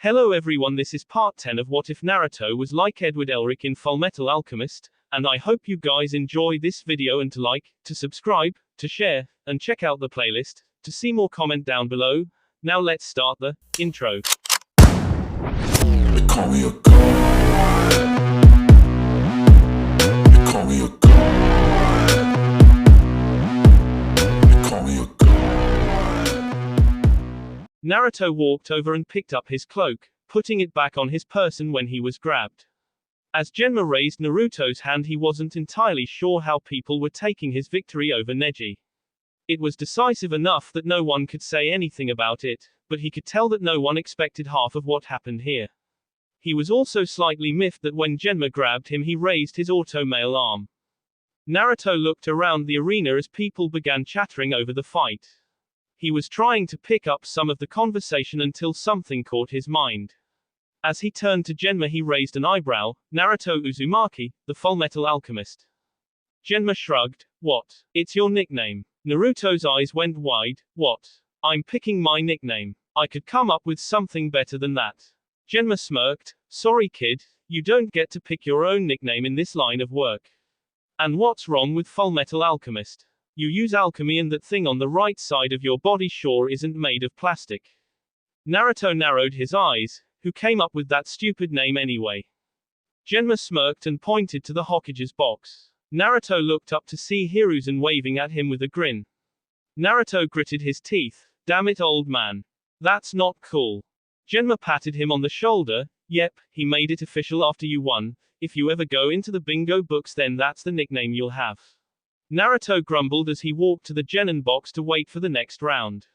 Hello everyone, this is part 10 of What If Naruto Was Like Edward Elric in Fullmetal Alchemist, and I hope you guys enjoy this video and to like, to subscribe, to share, and check out the playlist, to see more comment down below. Now let's start the intro. They call me a god. They call me a god. They call me a god. Naruto walked over and picked up his cloak, putting it back on his person when he was grabbed. As Genma raised Naruto's hand, he wasn't entirely sure how people were taking his victory over Neji. It was decisive enough that no one could say anything about it, but he could tell that no one expected half of what happened here. He was also slightly miffed that when Genma grabbed him he raised his auto-mail arm. Naruto looked around the arena as people began chattering over the fight. He was trying to pick up some of the conversation until something caught his mind. As he turned to Genma he raised an eyebrow. Naruto Uzumaki, the Fullmetal Alchemist. Genma shrugged. What? It's your nickname. Naruto's eyes went wide. What? I'm picking my nickname. I could come up with something better than that. Genma smirked. Sorry kid, you don't get to pick your own nickname in this line of work. And what's wrong with Fullmetal Alchemist? You use alchemy and that thing on the right side of your body sure isn't made of plastic. Naruto narrowed his eyes. Who came up with that stupid name anyway? Genma smirked and pointed to the Hokage's box. Naruto looked up to see Hiruzen waving at him with a grin. Naruto gritted his teeth. Damn it, old man. That's not cool. Genma patted him on the shoulder. Yep, he made it official after you won. If you ever go into the bingo books then that's the nickname you'll have. Naruto grumbled as he walked to the Genin box to wait for the next round.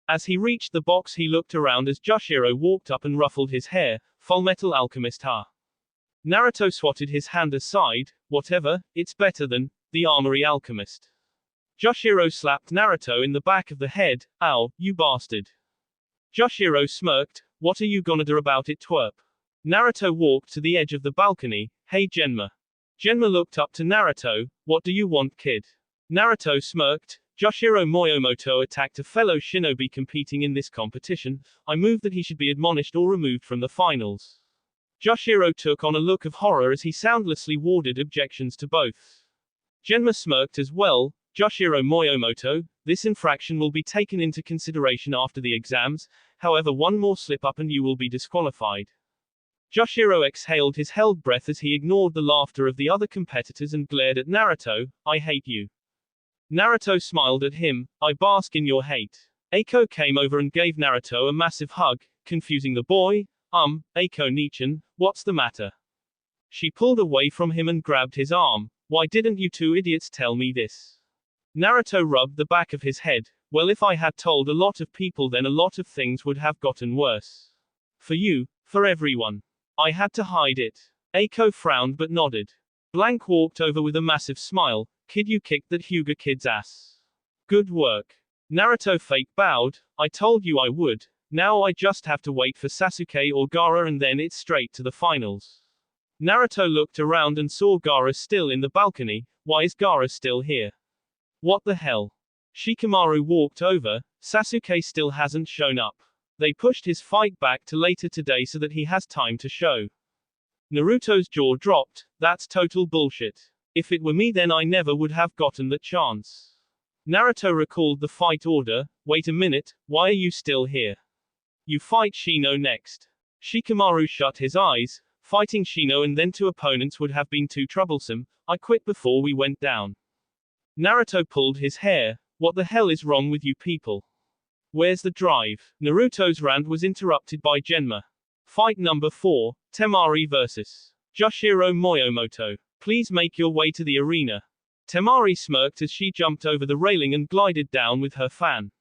As he reached the box he looked around as Joshiro walked up and ruffled his hair. Fullmetal Alchemist ha. Naruto swatted his hand aside. Whatever, it's better than the Armory Alchemist. Joshiro slapped Naruto in the back of the head. Ow, you bastard. Joshiro smirked. What are you gonna do about it, twerp? Naruto walked to the edge of the balcony. Hey Genma. Genma looked up to Naruto. What do you want, kid? Naruto smirked. Joshiro Moyomoto attacked a fellow shinobi competing in this competition. I move that he should be admonished or removed from the finals. Joshiro took on a look of horror as he soundlessly warded objections to both. Genma smirked as well. Joshiro Moyomoto, this infraction will be taken into consideration after the exams, however one more slip up and you will be disqualified. Joshiro exhaled his held breath as he ignored the laughter of the other competitors and glared at Naruto. I hate you. Naruto smiled at him. I bask in your hate. Aeko came over and gave Naruto a massive hug, confusing the boy. Aeko-nichan, what's the matter? She pulled away from him and grabbed his arm. Why didn't you two idiots tell me this? Naruto rubbed the back of his head. Well, if I had told a lot of people then a lot of things would have gotten worse. For you, for everyone. I had to hide it. Aeko frowned but nodded. Blank walked over with a massive smile. Kid, you kicked that Hyuga kid's ass. Good work. Naruto fake bowed. I told you I would. Now I just have to wait for Sasuke or Gaara and then it's straight to the finals. Naruto looked around and saw Gaara still in the balcony. Why is Gaara still here? What the hell? Shikamaru walked over. Sasuke still hasn't shown up. They pushed his fight back to later today so that he has time to show. Naruto's jaw dropped. That's total bullshit. If it were me then I never would have gotten that chance. Naruto recalled the fight order. Wait a minute, why are you still here? You fight Shino next. Shikamaru shut his eyes. Fighting Shino and then two opponents would have been too troublesome. I quit before we went down. Naruto pulled his hair. What the hell is wrong with you people? Where's the drive? Naruto's rant was interrupted by Genma. Fight number 4, Temari vs. Joshiro Moyomoto. Please make your way to the arena. Temari smirked as she jumped over the railing and glided down with her fan.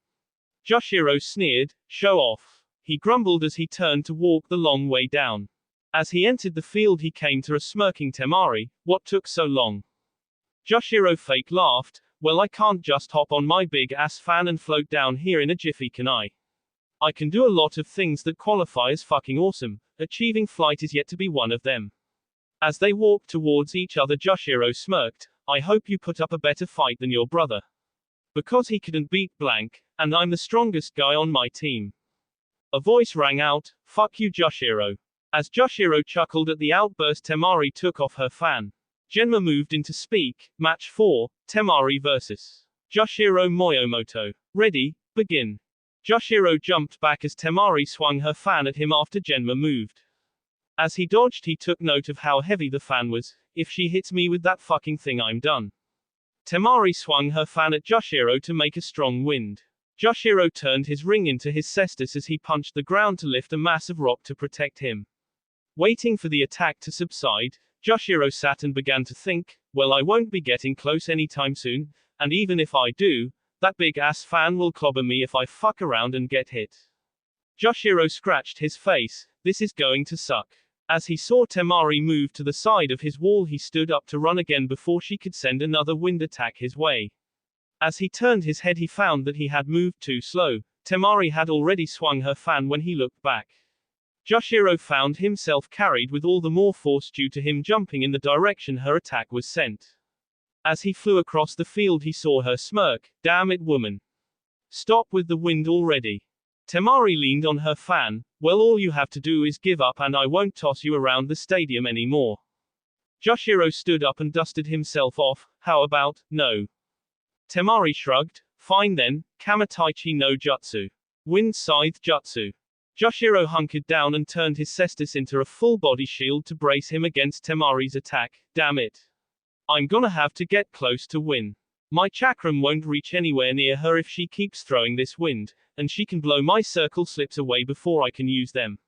Joshiro sneered. Show off. He grumbled as he turned to walk the long way down. As he entered the field he came to a smirking Temari. What took so long? Joshiro fake laughed. Well, I can't just hop on my big ass fan and float down here in a jiffy, can I? I can do a lot of things that qualify as fucking awesome. Achieving flight is yet to be one of them. As they walked towards each other Joshiro smirked. I hope you put up a better fight than your brother. Because he couldn't beat blank, and I'm the strongest guy on my team. A voice rang out, "Fuck you, Joshiro." As Joshiro chuckled at the outburst, Temari took off her fan. Genma moved in to speak. Match 4, Temari vs. Joshiro Moyomoto. Ready, begin. Joshiro jumped back as Temari swung her fan at him after Genma moved. As he dodged, he took note of how heavy the fan was. "If she hits me with that fucking thing, I'm done." Temari swung her fan at Joshiro to make a strong wind. Joshiro turned his ring into his cestus as he punched the ground to lift a mass of rock to protect him. Waiting for the attack to subside, Joshiro sat and began to think, well, I won't be getting close anytime soon, and even if I do, that big ass fan will clobber me if I fuck around and get hit. Joshiro scratched his face. This is going to suck. As he saw Temari move to the side of his wall, he stood up to run again before she could send another wind attack his way. As he turned his head, he found that he had moved too slow. Temari had already swung her fan when he looked back. Joshiro found himself carried with all the more force due to him jumping in the direction her attack was sent. As he flew across the field, he saw her smirk. "Damn it, woman. Stop with the wind already." Temari leaned on her fan. "Well, all you have to do is give up and I won't toss you around the stadium anymore." Joshiro stood up and dusted himself off. "How about, no?" Temari shrugged. "Fine then, Kamataichi no Jutsu. Wind Scythe Jutsu." Joshiro hunkered down and turned his cestus into a full body shield to brace him against Temari's attack. "Damn it. I'm gonna have to get close to win. My chakram won't reach anywhere near her if she keeps throwing this wind, and she can blow my circle slips away before I can use them."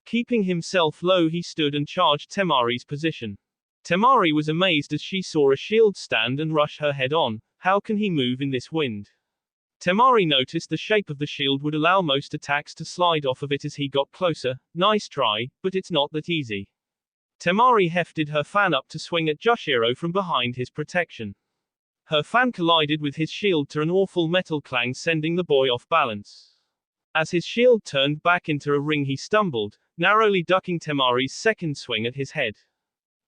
Keeping himself low, he stood and charged Temari's position. Temari was amazed as she saw a shield stand and rush her head on. How can he move in this wind? Temari noticed the shape of the shield would allow most attacks to slide off of it as he got closer. Nice try, but it's not that easy. Temari hefted her fan up to swing at Joshiro from behind his protection. Her fan collided with his shield to an awful metal clang, sending the boy off balance. As his shield turned back into a ring, he stumbled, narrowly ducking Temari's second swing at his head.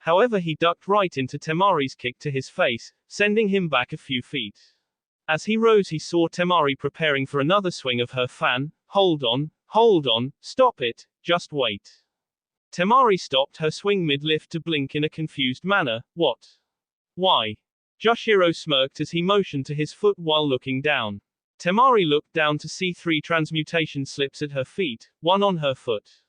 However, he ducked right into Temari's kick to his face, sending him back a few feet. As he rose, he saw Temari preparing for another swing of her fan. Hold on, stop it, just wait." Temari stopped her swing mid-lift to blink in a confused manner. "What? Why?" Joshiro smirked as he motioned to his foot while looking down. Temari looked down to see 3 transmutation slips at her feet, 1 on her foot.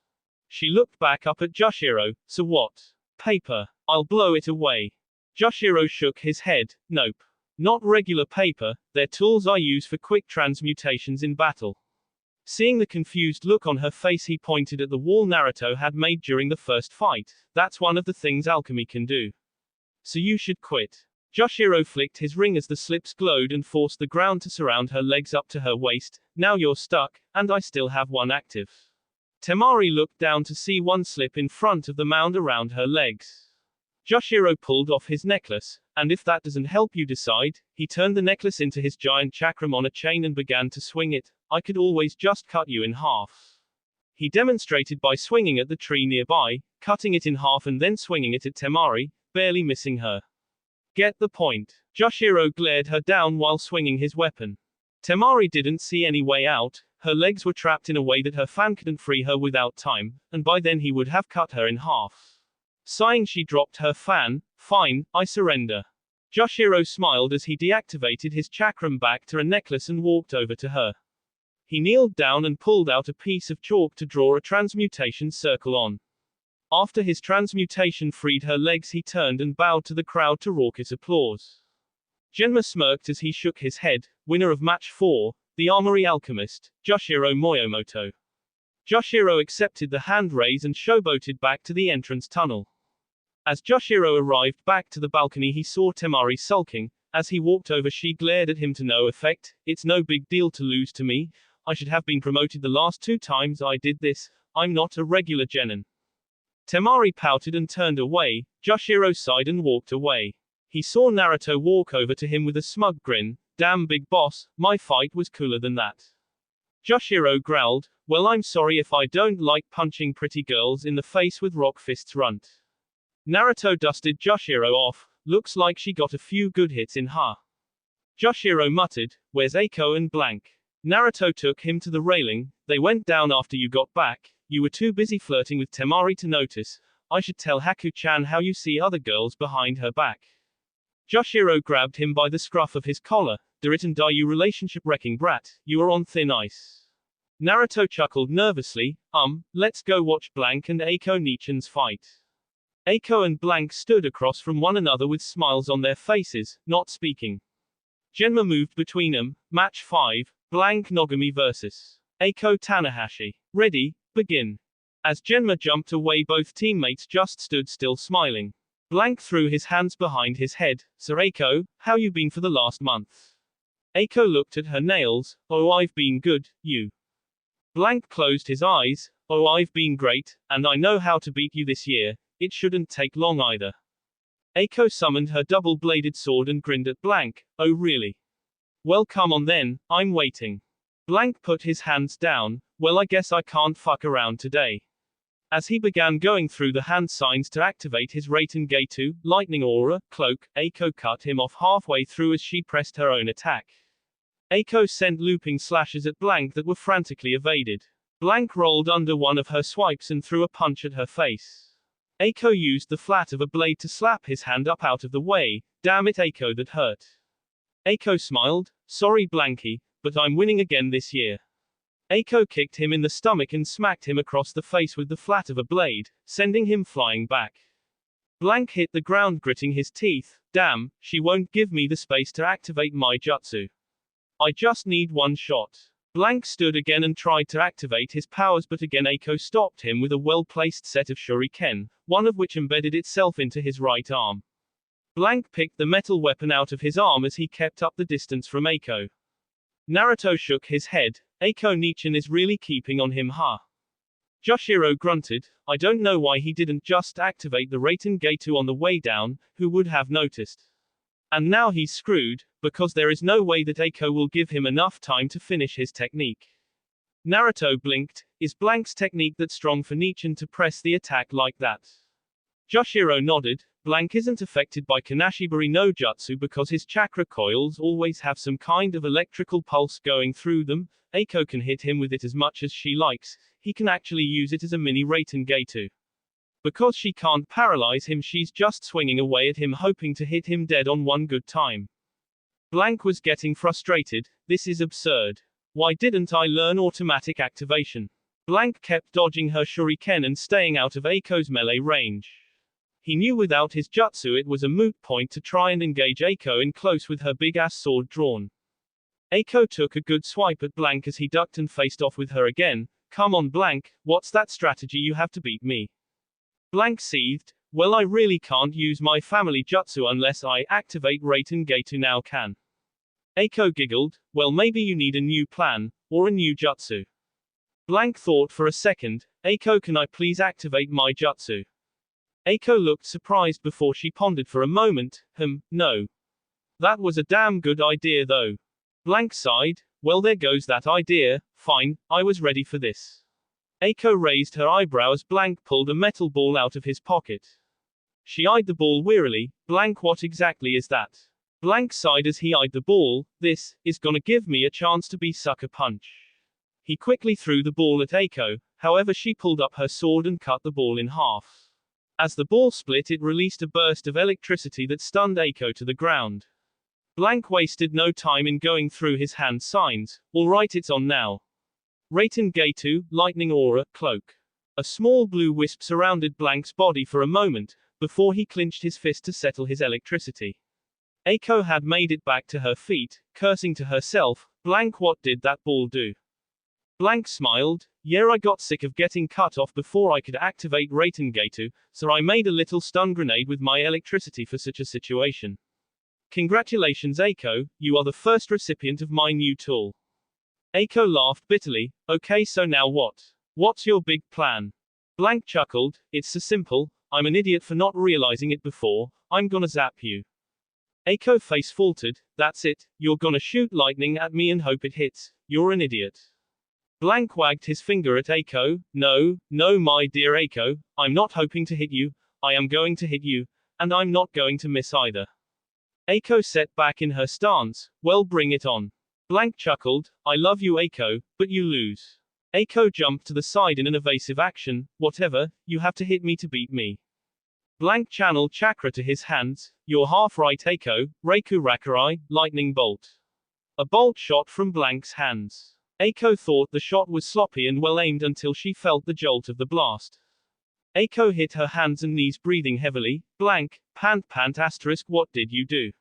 She looked back up at Joshiro. "So what? Paper. I'll blow it away." Joshiro shook his head. "Nope. Not regular paper, they're tools I use for quick transmutations in battle." Seeing the confused look on her face, he pointed at the wall Naruto had made during the first fight. "That's one of the things alchemy can do. So you should quit." Joshiro flicked his ring as the slips glowed and forced the ground to surround her legs up to her waist. "Now you're stuck, and I still have 1 active." Temari looked down to see 1 slip in front of the mound around her legs. Joshiro pulled off his necklace, and if that doesn't help you decide, he turned the necklace into his giant chakram on a chain and began to swing it. "I could always just cut you in half." He demonstrated by swinging at the tree nearby, cutting it in half and then swinging it at Temari, barely missing her. "Get the point?" Joshiro glared her down while swinging his weapon. Temari didn't see any way out. Her legs were trapped in a way that her fan couldn't free her without time, and by then he would have cut her in half. Sighing, she dropped her fan. "Fine, I surrender." Joshiro smiled as he deactivated his chakram back to a necklace and walked over to her. He kneeled down and pulled out a piece of chalk to draw a transmutation circle on. After his transmutation freed her legs, he turned and bowed to the crowd to raucous applause. Genma smirked as he shook his head. Winner of match 4, the armory alchemist, Joshiro Moyomoto. Joshiro accepted the hand raise and showboated back to the entrance tunnel. As Joshiro arrived back to the balcony, he saw Temari sulking. As he walked over, she glared at him to no effect. "It's no big deal to lose to me. I should have been promoted the last 2 times I did this. I'm not a regular genin." Temari pouted and turned away. Joshiro sighed and walked away. He saw Naruto walk over to him with a smug grin. "Damn, big boss, my fight was cooler than that." Joshiro growled. "Well, I'm sorry if I don't like punching pretty girls in the face with rock fists, runt." Naruto dusted Joshiro off. "Looks like she got a few good hits in, huh?" Joshiro muttered. "Where's Aeko and blank?" Naruto took him to the railing. They went down after you got back. You were too busy flirting with Temari to notice. I should tell Haku-chan how you see other girls behind her back. Joshiro grabbed him by the scruff of his collar. Didn't die, you relationship-wrecking brat. You are on thin ice. Naruto chuckled nervously. Let's go watch Blank and Aeko Nichan's fight. Aeko and Blank stood across from one another with smiles on their faces, not speaking. Genma moved between them. Match 5, Blank Nogami vs. Aeko Tanahashi. Ready, begin. As Genma jumped away, both teammates just stood still smiling. Blank threw his hands behind his head. Sir Aeko, how you been for the last month? Aeko looked at her nails. Oh, I've been good, you. Blank closed his eyes. Oh, I've been great, and I know how to beat you this year. It shouldn't take long either. Aeko summoned her double-bladed sword and grinned at Blank. Oh really? Well come on then, I'm waiting. Blank put his hands down. Well, I guess I can't fuck around today. As he began going through the hand signs to activate his Ratengatsu, lightning aura, cloak, Aeko cut him off halfway through as she pressed her own attack. Aeko sent looping slashes at Blank that were frantically evaded. Blank rolled under one of her swipes and threw a punch at her face. Aeko used the flat of a blade to slap his hand up out of the way. Damn it, Aeko, that hurt. Aeko smiled. Sorry Blanky, but I'm winning again this year. Aeko kicked him in the stomach and smacked him across the face with the flat of a blade, sending him flying back. Blank hit the ground, gritting his teeth. Damn, she won't give me the space to activate my jutsu. I just need one shot. Blank stood again and tried to activate his powers, but again Aeko stopped him with a well-placed set of shuriken, one of which embedded itself into his right arm. Blank picked the metal weapon out of his arm as he kept up the distance from Aeko. Naruto shook his head. Aeko Nichan is really keeping on him, huh? Joshiro grunted. I don't know why he didn't just activate the Ratengatsu on the way down, who would have noticed? And now he's screwed, because there is no way that Aeko will give him enough time to finish his technique. Naruto blinked. Is Blank's technique that strong for Nichan to press the attack like that? Joshiro nodded. Blank isn't affected by Kanashibari no Jutsu because his chakra coils always have some kind of electrical pulse going through them. Aeko can hit him with it as much as she likes. He can actually use it as a mini Ratengatsu. Because she can't paralyze him, she's just swinging away at him, hoping to hit him dead on one good time. Blank was getting frustrated. This is absurd. Why didn't I learn automatic activation? Blank kept dodging her shuriken and staying out of Aiko's melee range. He knew without his jutsu it was a moot point to try and engage Aeko in close with her big-ass sword drawn. Aeko took a good swipe at Blank as he ducked and faced off with her again. Come on Blank, what's that strategy you have to beat me? Blank seethed. Well, I really can't use my family jutsu unless I activate Ratengatsu now, can? Aeko giggled. Well, maybe you need a new plan, or a new jutsu. Blank thought for a second. Aeko, can I please activate my jutsu? Aeko looked surprised before she pondered for a moment. No. That was a damn good idea though. Blank sighed. Well, there goes that idea. Fine, I was ready for this. Aeko raised her eyebrows. Blank pulled a metal ball out of his pocket. She eyed the ball wearily. Blank, what exactly is that? Blank sighed as he eyed the ball. This is gonna give me a chance to be sucker punch. He quickly threw the ball at Aeko, however she pulled up her sword and cut the ball in half. As the ball split, it released a burst of electricity that stunned Aeko to the ground. Blank wasted no time in going through his hand signs. Alright, it's on now. Ratengatsu, lightning aura, cloak. A small blue wisp surrounded Blank's body for a moment, before he clenched his fist to settle his electricity. Aeko had made it back to her feet, cursing to herself. Blank, what did that ball do? Blank smiled. Yeah, I got sick of getting cut off before I could activate Ratengatsu, so I made a little stun grenade with my electricity for such a situation. Congratulations Aeko, you are the first recipient of my new tool. Aeko laughed bitterly. Okay, so now what? What's your big plan? Blank chuckled. It's so simple. I'm an idiot for not realizing it before. I'm gonna zap you. Aeko face faltered. That's it. You're gonna shoot lightning at me and hope it hits. You're an idiot. Blank wagged his finger at Aeko. No, my dear Aeko, I'm not hoping to hit you. I am going to hit you, and I'm not going to miss either. Aeko set back in her stance. Well, bring it on. Blank chuckled, I love you Aeko, but you lose. Aeko jumped to the side in an evasive action, whatever, you have to hit me to beat me. Blank channeled chakra to his hands, you're half right Aeko, Reiku Rakurai, lightning bolt. A bolt shot from Blank's hands. Aeko thought the shot was sloppy and well aimed until she felt the jolt of the blast. Aeko hit her hands and knees breathing heavily, Blank, pant asterisk what did you do?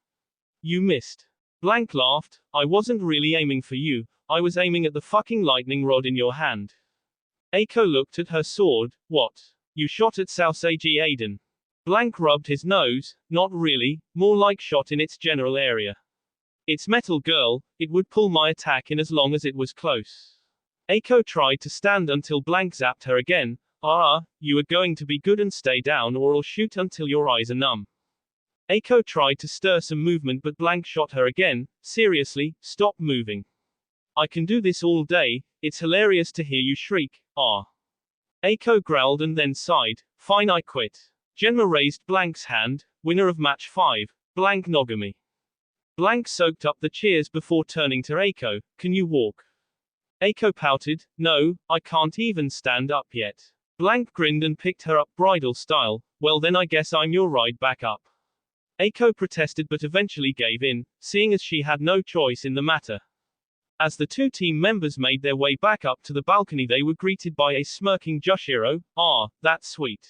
You missed. Blank laughed, I wasn't really aiming for you, I was aiming at the fucking lightning rod in your hand. Aeko looked at her sword, what? You shot at Sasuke Aiden. Blank rubbed his nose, not really, more like shot in its general area. It's metal girl, it would pull my attack in as long as it was close. Aeko tried to stand until Blank zapped her again, you are going to be good and stay down or I'll shoot until your eyes are numb. Aeko tried to stir some movement but Blank shot her again, seriously, stop moving. I can do this all day, it's hilarious to hear you shriek, ah. Aeko growled and then sighed, fine I quit. Genma raised Blank's hand, winner of match 5, Blank Nogami. Blank soaked up the cheers before turning to Aeko, can you walk? Aeko pouted, no, I can't even stand up yet. Blank grinned and picked her up bridal style, well then I guess I'm your ride back up. Aeko protested but eventually gave in, seeing as she had no choice in the matter. As the two team members made their way back up to the balcony they were greeted by a smirking Joshiro, that's sweet.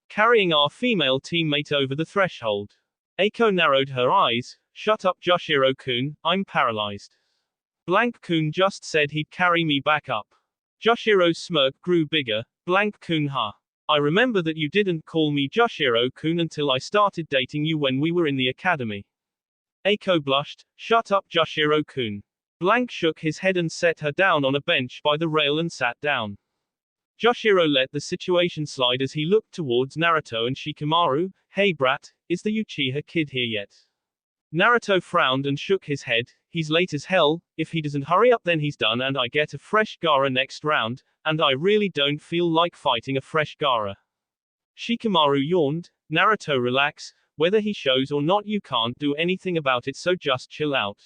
Carrying our female teammate over the threshold. Aeko narrowed her eyes, shut up Joshiro-kun, I'm paralyzed. Blank-kun just said he'd carry me back up. Joshiro's smirk grew bigger, Blank-kun I remember that you didn't call me Joshiro-kun until I started dating you when we were in the academy. Aeko blushed, shut up Joshiro-kun. Blank shook his head and set her down on a bench by the rail and sat down. Joshiro let the situation slide as he looked towards Naruto and Shikamaru, hey brat, is the Uchiha kid here yet? Naruto frowned and shook his head, he's late as hell, if he doesn't hurry up then he's done and I get a fresh Gaara next round, and I really don't feel like fighting a fresh Gaara. Shikamaru yawned, Naruto relax, whether he shows or not you can't do anything about it so just chill out.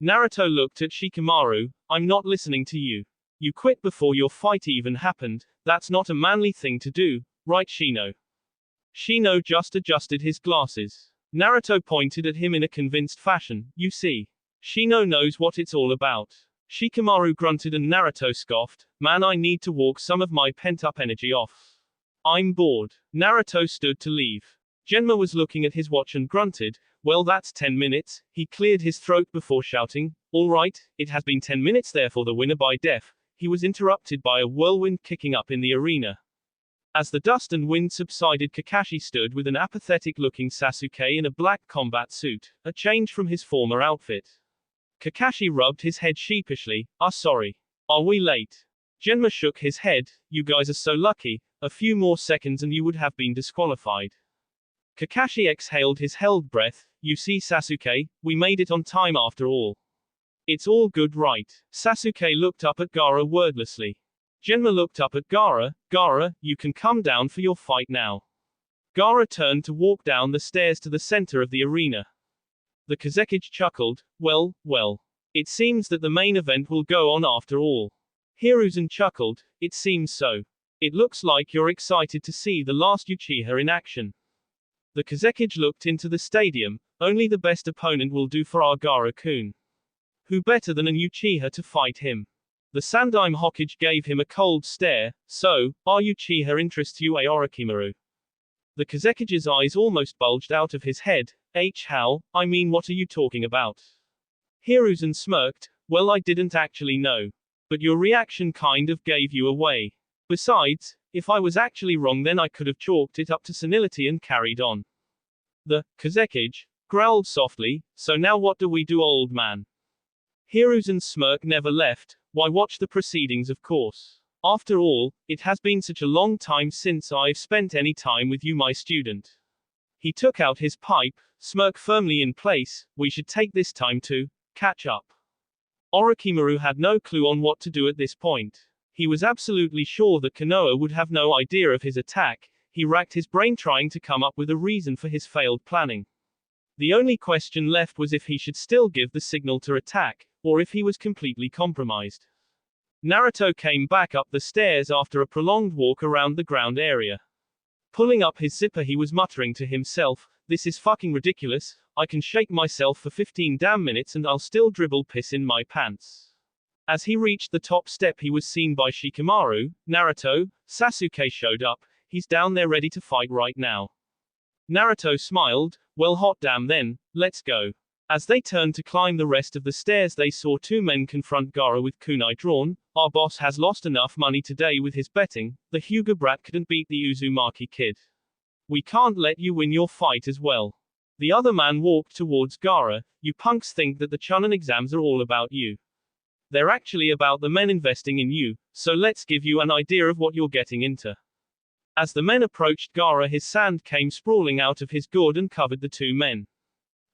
Naruto looked at Shikamaru, I'm not listening to you. You quit before your fight even happened, that's not a manly thing to do, right Shino? Shino just adjusted his glasses. Naruto pointed at him in a convinced fashion, you see. Shino knows what it's all about. Shikamaru grunted and Naruto scoffed, man I need to walk some of my pent-up energy off. I'm bored. Naruto stood to leave. Genma was looking at his watch and grunted, well that's 10 minutes, he cleared his throat before shouting, alright, it has been 10 minutes therefore the winner by def. He was interrupted by a whirlwind kicking up in the arena. As the dust and wind subsided Kakashi stood with an apathetic-looking Sasuke in a black combat suit, a change from his former outfit. Kakashi rubbed his head sheepishly, sorry. Are we late? Genma shook his head, you guys are so lucky, a few more seconds and you would have been disqualified. Kakashi exhaled his held breath, you see Sasuke, we made it on time after all. It's all good right? Sasuke looked up at Gaara wordlessly. Genma looked up at Gaara, Gaara, you can come down for your fight now. Gaara turned to walk down the stairs to the center of the arena. The Kazekage chuckled, well, it seems that the main event will go on after all. Hiruzen chuckled, it seems so. It looks like you're excited to see the last Uchiha in action. The Kazekage looked into the stadium, only the best opponent will do for our Gaara-kun. Who better than an Uchiha to fight him? The Sandaime Hokage gave him a cold stare, so, are Uchiha interests you Orochimaru? The Kazekage's eyes almost bulged out of his head, how, I mean what are you talking about? Hiruzen smirked, well I didn't actually know. But your reaction kind of gave you away. Besides, if I was actually wrong then I could have chalked it up to senility and carried on. The Kazekage growled softly, so now what do we do old man? Hiruzen's smirk never left, why watch the proceedings of course. After all, it has been such a long time since I've spent any time with you my student. He took out his pipe, smirk firmly in place, we should take this time to catch up. Orochimaru had no clue on what to do at this point. He was absolutely sure that Konoha would have no idea of his attack, he racked his brain trying to come up with a reason for his failed planning. The only question left was if he should still give the signal to attack, or if he was completely compromised. Naruto came back up the stairs after a prolonged walk around the ground area. Pulling up his zipper, he was muttering to himself, "This is fucking ridiculous. I can shake myself for 15 damn minutes and I'll still dribble piss in my pants." As he reached the top step, he was seen by Shikamaru. "Naruto, Sasuke showed up. He's down there ready to fight right now." Naruto smiled, "Well, hot damn then, let's go." As they turned to climb the rest of the stairs, they saw two men confront Gaara with kunai drawn. "Our boss has lost enough money today with his betting. The Hyuga brat couldn't beat the Uzumaki kid. We can't let you win your fight as well." The other man walked towards Gaara. "You punks think that the Chunin exams are all about you. They're actually about the men investing in you, so let's give you an idea of what you're getting into." As the men approached Gaara, his sand came sprawling out of his gourd and covered the two men.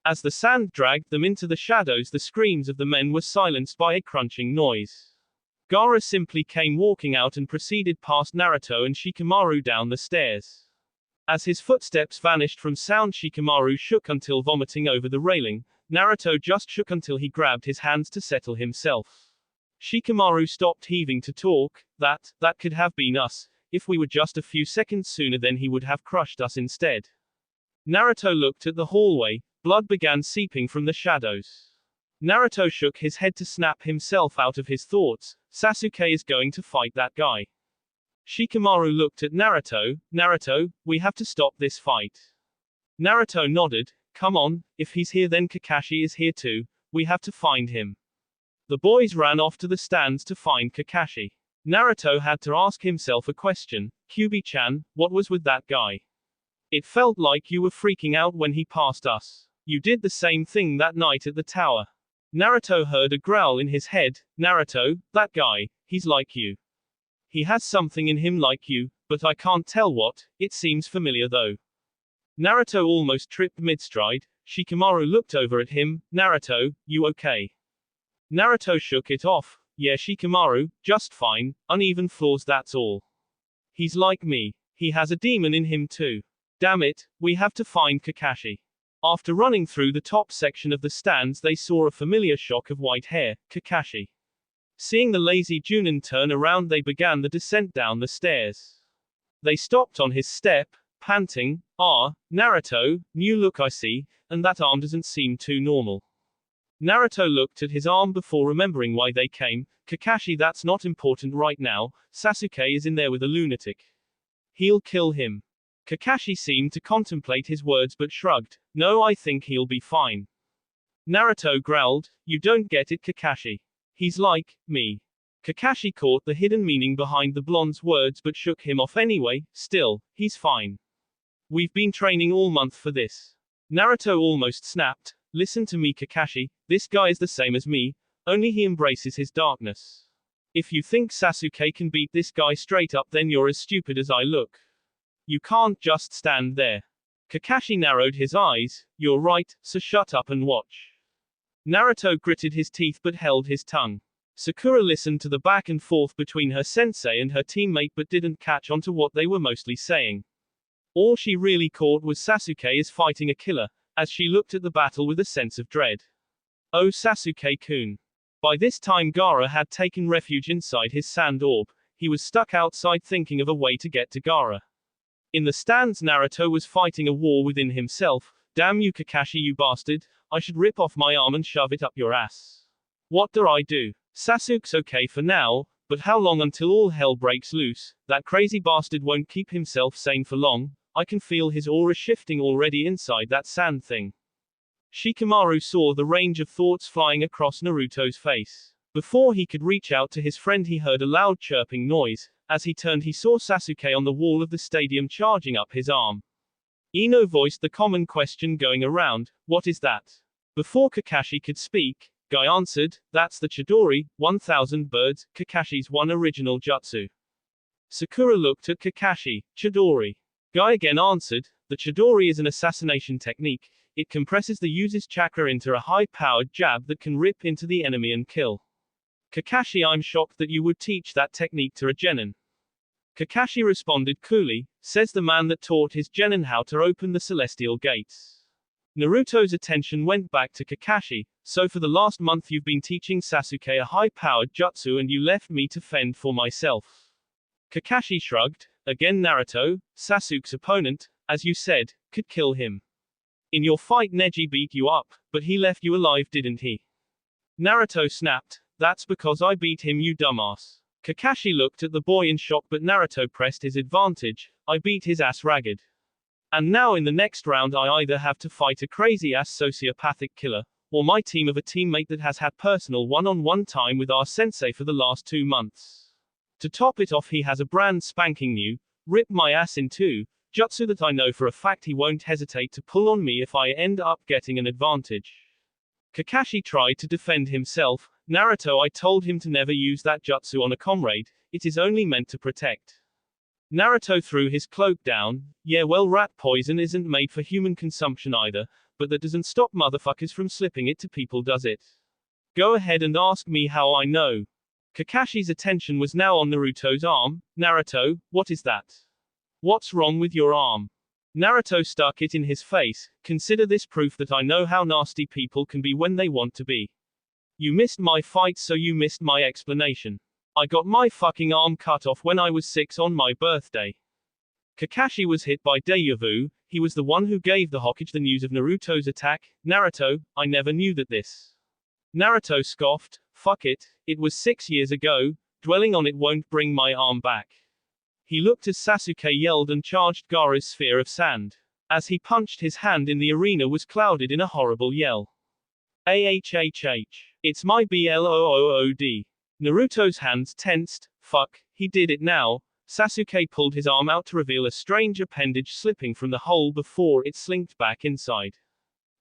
As the sand dragged them into the shadows, the screams of the men were silenced by a crunching noise. Gaara simply came walking out and proceeded past Naruto and Shikamaru down the stairs. As his footsteps vanished from sound, Shikamaru shook until vomiting over the railing. Naruto just shook until he grabbed his hands to settle himself. Shikamaru stopped heaving to talk. That could have been us. If we were just a few seconds sooner, then he would have crushed us instead." Naruto looked at the hallway. Blood began seeping from the shadows. Naruto shook his head to snap himself out of his thoughts. "Sasuke is going to fight that guy." Shikamaru looked at Naruto. "Naruto, we have to stop this fight." Naruto nodded. "Come on, if he's here then Kakashi is here too. We have to find him." The boys ran off to the stands to find Kakashi. Naruto had to ask himself a question. "Kyubi-chan, what was with that guy? It felt like you were freaking out when he passed us. You did the same thing that night at the tower." Naruto heard a growl in his head. "Naruto, that guy, he's like you. He has something in him like you, but I can't tell what. It seems familiar though." Naruto almost tripped mid-stride. Shikamaru looked over at him. "Naruto, you okay?" Naruto shook it off. "Yeah, Shikamaru, just fine. Uneven floors, that's all. He's like me. He has a demon in him too. Damn it, we have to find Kakashi." After running through the top section of the stands, they saw a familiar shock of white hair. Kakashi. Seeing the lazy Junin turn around, they began the descent down the stairs. They stopped on his step, panting. "Ah, Naruto, new look I see, and that arm doesn't seem too normal." Naruto looked at his arm before remembering why they came. "Kakashi, that's not important right now. Sasuke is in there with a lunatic. He'll kill him." Kakashi seemed to contemplate his words but shrugged. "No, I think he'll be fine." Naruto growled. "You don't get it, Kakashi. He's like me." Kakashi caught the hidden meaning behind the blonde's words but shook him off anyway. "Still, he's fine. We've been training all month for this." Naruto almost snapped. "Listen to me, Kakashi. This guy is the same as me, only he embraces his darkness. If you think Sasuke can beat this guy straight up, then you're as stupid as I look. You can't just stand there." Kakashi narrowed his eyes. "You're right, so shut up and watch." Naruto gritted his teeth but held his tongue. Sakura listened to the back and forth between her sensei and her teammate but didn't catch on to what they were mostly saying. All she really caught was Sasuke is fighting a killer, as she looked at the battle with a sense of dread. Oh, Sasuke-kun. By this time Gaara had taken refuge inside his sand orb. He was stuck outside thinking of a way to get to Gaara. In the stands, Naruto was fighting a war within himself. "Damn you, Kakashi, you bastard. I should rip off my arm and shove it up your ass. What do I do? Sasuke's okay for now, but how long until all hell breaks loose? That crazy bastard won't keep himself sane for long. I can feel his aura shifting already inside that sand thing." Shikamaru saw the range of thoughts flying across Naruto's face. Before he could reach out to his friend, he heard a loud chirping noise. As he turned, he saw Sasuke on the wall of the stadium charging up his arm. Ino voiced the common question going around, "What is that?" Before Kakashi could speak, Guy answered, "That's the Chidori, 1000 birds, Kakashi's one original jutsu." Sakura looked at Kakashi. "Chidori." Guy again answered, "The Chidori is an assassination technique. It compresses the user's chakra into a high-powered jab that can rip into the enemy and kill." "Kakashi, I'm shocked that you would teach that technique to a genin." Kakashi responded coolly, "Says the man that taught his genin how to open the celestial gates." Naruto's attention went back to Kakashi. So for the last month you've been teaching Sasuke a high-powered jutsu and you left me to fend for myself. Kakashi shrugged. Again Naruto, Sasuke's opponent, as you said, could kill him. In your fight Neji beat you up, but he left you alive didn't he? Naruto snapped. That's because I beat him you dumbass. Kakashi looked at the boy in shock but Naruto pressed his advantage. I beat his ass ragged. And now in the next round I either have to fight a crazy-ass sociopathic killer, or my team of a teammate that has had personal one-on-one time with our sensei for the last 2 months. To top it off he has a brand spanking new, rip my ass in two, jutsu that I know for a fact he won't hesitate to pull on me if I end up getting an advantage. Kakashi tried to defend himself. Naruto, I told him to never use that jutsu on a comrade, it is only meant to protect. Naruto threw his cloak down. Yeah well rat poison isn't made for human consumption either, but that doesn't stop motherfuckers from slipping it to people does it? Go ahead and ask me how I know. Kakashi's attention was now on Naruto's arm. Naruto, what is that? What's wrong with your arm? Naruto stuck it in his face. Consider this proof that I know how nasty people can be when they want to be. You missed my fight so you missed my explanation. I got my fucking arm cut off when I was 6 on my birthday. Kakashi was hit by deja vu. He was the one who gave the Hokage the news of Naruto's attack. Naruto, I never knew that this. Naruto scoffed. Fuck it, it was 6 years ago, dwelling on it won't bring my arm back. He looked as Sasuke yelled and charged Gaara's sphere of sand. As he punched his hand in the arena was clouded in a horrible yell. AHHH. It's my BLOOOD. Naruto's hands tensed. Fuck, he did it now. Sasuke pulled his arm out to reveal a strange appendage slipping from the hole before it slinked back inside.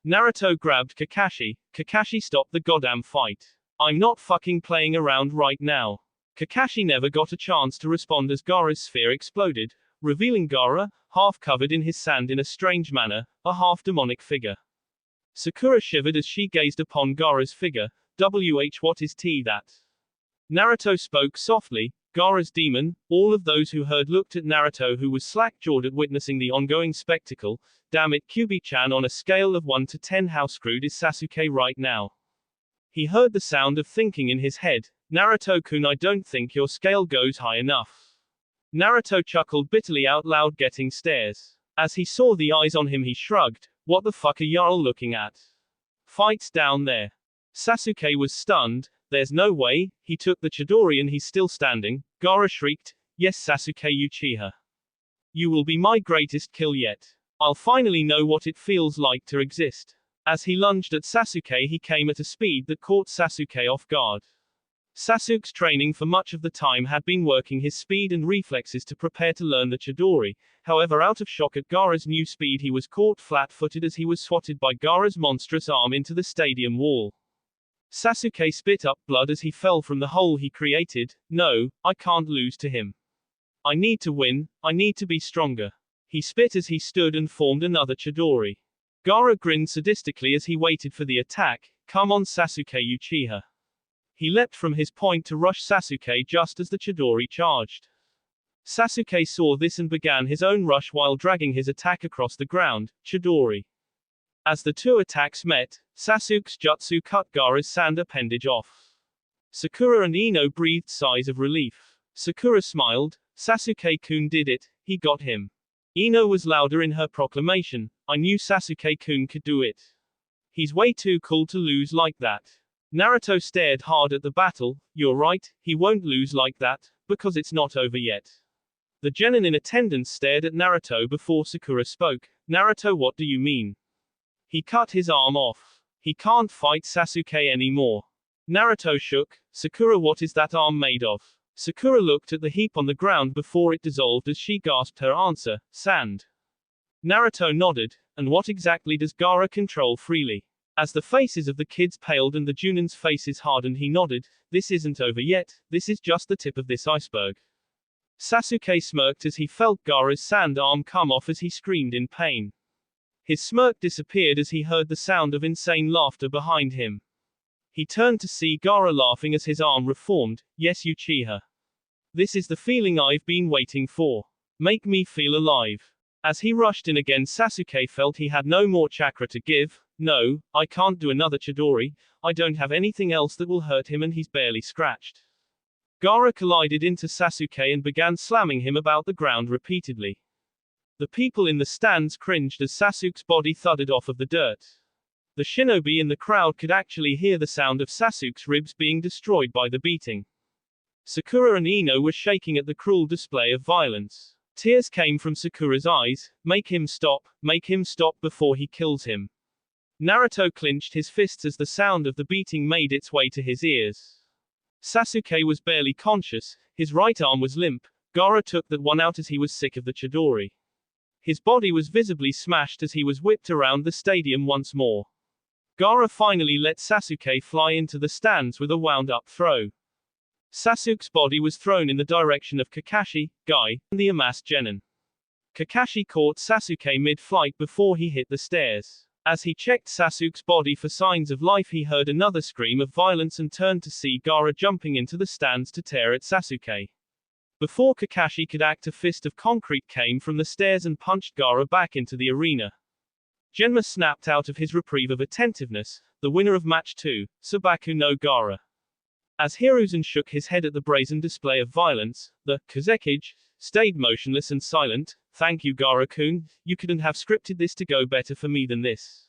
Naruto grabbed Kakashi. Kakashi, stop the goddamn fight. I'm not fucking playing around right now. Kakashi never got a chance to respond as Gaara's sphere exploded, revealing Gaara, half covered in his sand in a strange manner, a half-demonic figure. Sakura shivered as she gazed upon Gaara's figure. What is that? Naruto spoke softly. Gaara's demon. All of those who heard looked at Naruto, who was slack-jawed at witnessing the ongoing spectacle. Damn it, Kyubi-chan, on a scale of 1 to 10 how screwed is Sasuke right now? He heard the sound of thinking in his head. Naruto-kun, I don't think your scale goes high enough. Naruto chuckled bitterly out loud, getting stares. As he saw the eyes on him he shrugged. What the fuck are y'all looking at? Fights down there. Sasuke was stunned. There's no way. He took the Chidori and he's still standing. Gaara shrieked. Yes Sasuke Uchiha. You will be my greatest kill yet. I'll finally know what it feels like to exist. As he lunged at Sasuke he came at a speed that caught Sasuke off guard. Sasuke's training for much of the time had been working his speed and reflexes to prepare to learn the Chidori. However, out of shock at Gaara's new speed he was caught flat-footed as he was swatted by Gaara's monstrous arm into the stadium wall. Sasuke spit up blood as he fell from the hole he created. No, I can't lose to him. I need to win, I need to be stronger. He spit as he stood and formed another Chidori. Gaara grinned sadistically as he waited for the attack. Come on Sasuke Uchiha. He leapt from his point to rush Sasuke just as the Chidori charged. Sasuke saw this and began his own rush while dragging his attack across the ground. Chidori. As the two attacks met, Sasuke's jutsu cut Gaara's sand appendage off. Sakura and Ino breathed sighs of relief. Sakura smiled. Sasuke-kun did it, he got him. Ino was louder in her proclamation. I knew Sasuke-kun could do it. He's way too cool to lose like that. Naruto stared hard at the battle. You're right, he won't lose like that, because it's not over yet. The genin in attendance stared at Naruto before Sakura spoke. Naruto, what do you mean? He cut his arm off. He can't fight Sasuke anymore. Naruto shook. Sakura, what is that arm made of? Sakura looked at the heap on the ground before it dissolved as she gasped her answer. Sand. Naruto nodded. And what exactly does Gaara control freely? As the faces of the kids paled and the Junin's faces hardened he nodded. This isn't over yet, this is just the tip of this iceberg. Sasuke smirked as he felt Gaara's sand arm come off as he screamed in pain. His smirk disappeared as he heard the sound of insane laughter behind him. He turned to see Gaara laughing as his arm reformed. Yes Uchiha. This is the feeling I've been waiting for. Make me feel alive. As he rushed in again, Sasuke felt he had no more chakra to give. No, I can't do another Chidori, I don't have anything else that will hurt him and he's barely scratched. Gaara collided into Sasuke and began slamming him about the ground repeatedly. The people in the stands cringed as Sasuke's body thudded off of the dirt. The shinobi in the crowd could actually hear the sound of Sasuke's ribs being destroyed by the beating. Sakura and Ino were shaking at the cruel display of violence. Tears came from Sakura's eyes. Make him stop before he kills him. Naruto clenched his fists as the sound of the beating made its way to his ears. Sasuke was barely conscious, his right arm was limp. Gaara took that one out as he was sick of the Chidori. His body was visibly smashed as he was whipped around the stadium once more. Gaara finally let Sasuke fly into the stands with a wound-up throw. Sasuke's body was thrown in the direction of Kakashi, Guy, and the amassed genin. Kakashi caught Sasuke mid-flight before he hit the stairs. As he checked Sasuke's body for signs of life, he heard another scream of violence and turned to see Gaara jumping into the stands to tear at Sasuke. Before Kakashi could act, a fist of concrete came from the stairs and punched Gaara back into the arena. Genma snapped out of his reprieve of attentiveness, the winner of match 2, Sabaku no Gaara. As Hiruzen shook his head at the brazen display of violence, the Kazekage stayed motionless and silent. Thank you, Gaara-kun, you couldn't have scripted this to go better for me than this.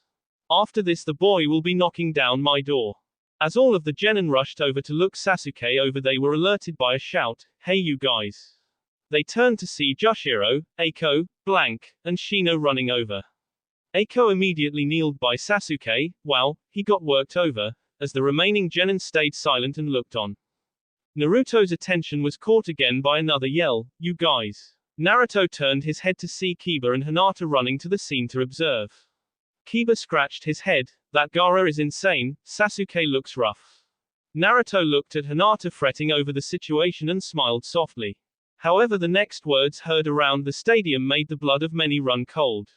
After this the boy will be knocking down my door. As all of the genin rushed over to look Sasuke over, they were alerted by a shout, hey you guys. They turned to see Joshiro, Aeko, Blank, and Shino running over. Aeko immediately kneeled by Sasuke. Wow, he got worked over, as the remaining genin stayed silent and looked on. Naruto's attention was caught again by another yell, you guys. Naruto turned his head to see Kiba and Hinata running to the scene to observe. Kiba scratched his head, that Gaara is insane, Sasuke looks rough. Naruto looked at Hinata fretting over the situation and smiled softly. However, the next words heard around the stadium made the blood of many run cold.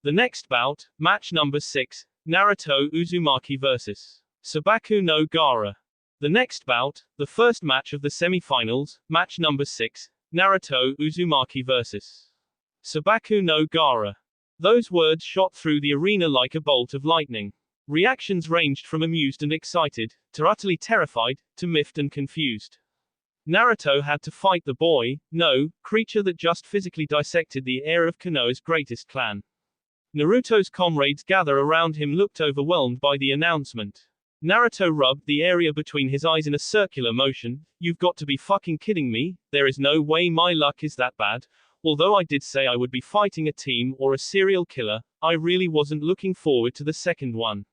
The next bout, match number 6, Naruto Uzumaki vs. Sabaku no Gaara. The next bout, the first match of the semi-finals, match number 6, Naruto Uzumaki vs. Sabaku no Gaara. Those words shot through the arena like a bolt of lightning. Reactions ranged from amused and excited, to utterly terrified, to miffed and confused. Naruto had to fight the boy, no, creature that just physically dissected the heir of Konoha's greatest clan. Naruto's comrades gather around him looked overwhelmed by the announcement. Naruto rubbed the area between his eyes in a circular motion. You've got to be fucking kidding me, there is no way my luck is that bad. Although I did say I would be fighting a team or a serial killer, I really wasn't looking forward to the second one.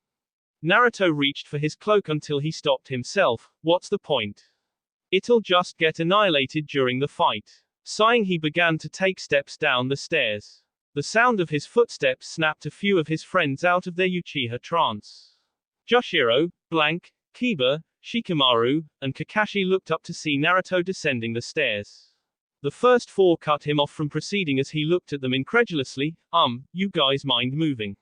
Naruto reached for his cloak until he stopped himself. What's the point? It'll just get annihilated during the fight. Sighing, he began to take steps down the stairs. The sound of his footsteps snapped a few of his friends out of their Uchiha trance. Joshiro, Blank, Kiba, Shikamaru, and Kakashi looked up to see Naruto descending the stairs. The first four cut him off from proceeding as he looked at them incredulously. You guys mind moving?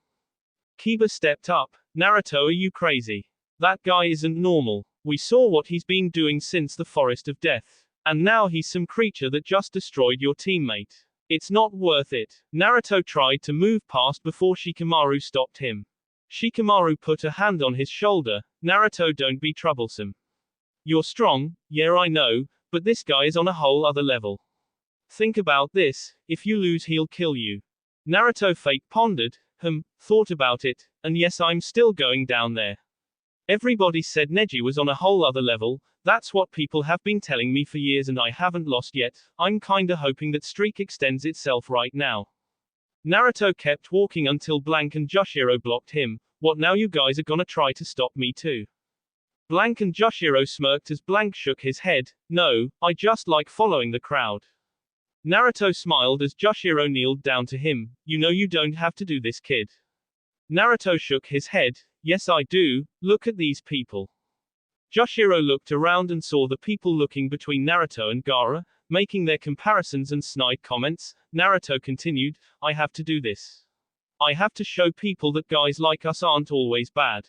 Kiba stepped up. Naruto, are you crazy? That guy isn't normal. We saw what he's been doing since the Forest of Death. And now he's some creature that just destroyed your teammate. It's not worth it. Naruto tried to move past before Shikamaru stopped him. Shikamaru put a hand on his shoulder. Naruto, don't be troublesome. You're strong, yeah I know, but this guy is on a whole other level. Think about this, if you lose he'll kill you. Naruto fake pondered, thought about it, and yes, I'm still going down there. Everybody said Neji was on a whole other level, that's what people have been telling me for years and I haven't lost yet. I'm kinda hoping that streak extends itself right now. Naruto kept walking until Blank and Joshiro blocked him. What now, you guys are gonna try to stop me too? Blank and Joshiro smirked as Blank shook his head. No, I just like following the crowd. Naruto smiled as Joshiro kneeled down to him. You know you don't have to do this, kid. Naruto shook his head. Yes I do, look at these people. Joshiro looked around and saw the people looking between Naruto and Gaara, making their comparisons and snide comments. Naruto continued, I have to do this. I have to show people that guys like us aren't always bad.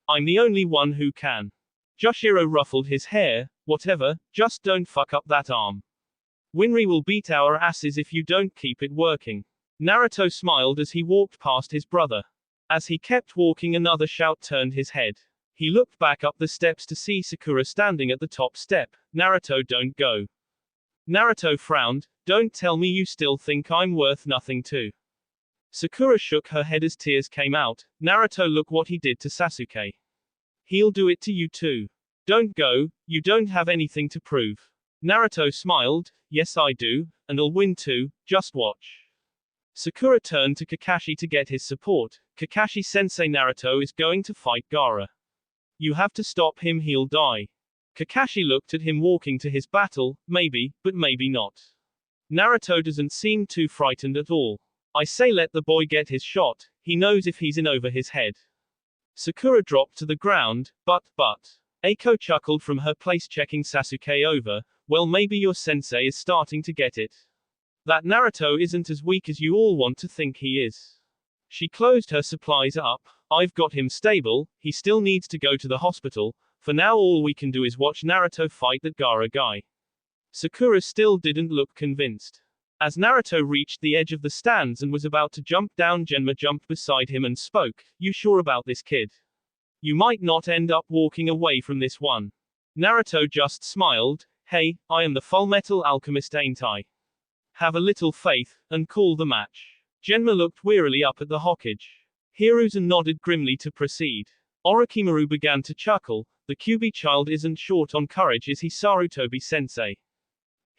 I'm the only one who can. Joshiro ruffled his hair. Whatever, just don't fuck up that arm. Winry will beat our asses if you don't keep it working. Naruto smiled as he walked past his brother. As he kept walking, another shout turned his head. He looked back up the steps to see Sakura standing at the top step. Naruto, don't go. Naruto frowned. Don't tell me you still think I'm worth nothing too. Sakura shook her head as tears came out. Naruto, look what he did to Sasuke. He'll do it to you too. Don't go, you don't have anything to prove. Naruto smiled. Yes I do, and I'll win too, just watch. Sakura turned to Kakashi to get his support. Kakashi-sensei, Naruto is going to fight Gaara. You have to stop him, he'll die. Kakashi looked at him walking to his battle. Maybe, but maybe not. Naruto doesn't seem too frightened at all. I say let the boy get his shot, he knows if he's in over his head. Sakura dropped to the ground, but. Aeko chuckled from her place, checking Sasuke over. Well, maybe your sensei is starting to get it. That Naruto isn't as weak as you all want to think he is. She closed her supplies up. I've got him stable, he still needs to go to the hospital. For now all we can do is watch Naruto fight that Gaara guy. Sakura still didn't look convinced. As Naruto reached the edge of the stands and was about to jump down, Genma jumped beside him and spoke. You sure about this, kid? You might not end up walking away from this one. Naruto just smiled. Hey, I am the Fullmetal Alchemist, ain't I? Have a little faith, and call the match. Genma looked wearily up at the Hokage. Hiruzen nodded grimly to proceed. Orochimaru began to chuckle. The Kyuubi child isn't short on courage, is he, Sarutobi-sensei?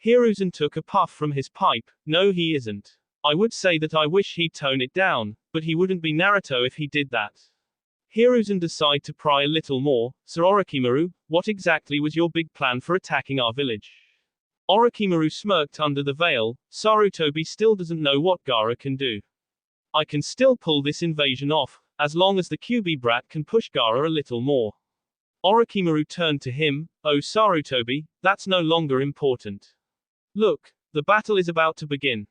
Hiruzen took a puff from his pipe. No, he isn't. I would say that I wish he'd tone it down, but he wouldn't be Naruto if he did that. Hiruzen decided to pry a little more. Sir Orochimaru, what exactly was your big plan for attacking our village? Orochimaru smirked under the veil. Sarutobi still doesn't know what Gaara can do. I can still pull this invasion off, as long as the Kyuubi brat can push Gaara a little more. Orochimaru turned to him. Oh Sarutobi, that's no longer important. Look, the battle is about to begin.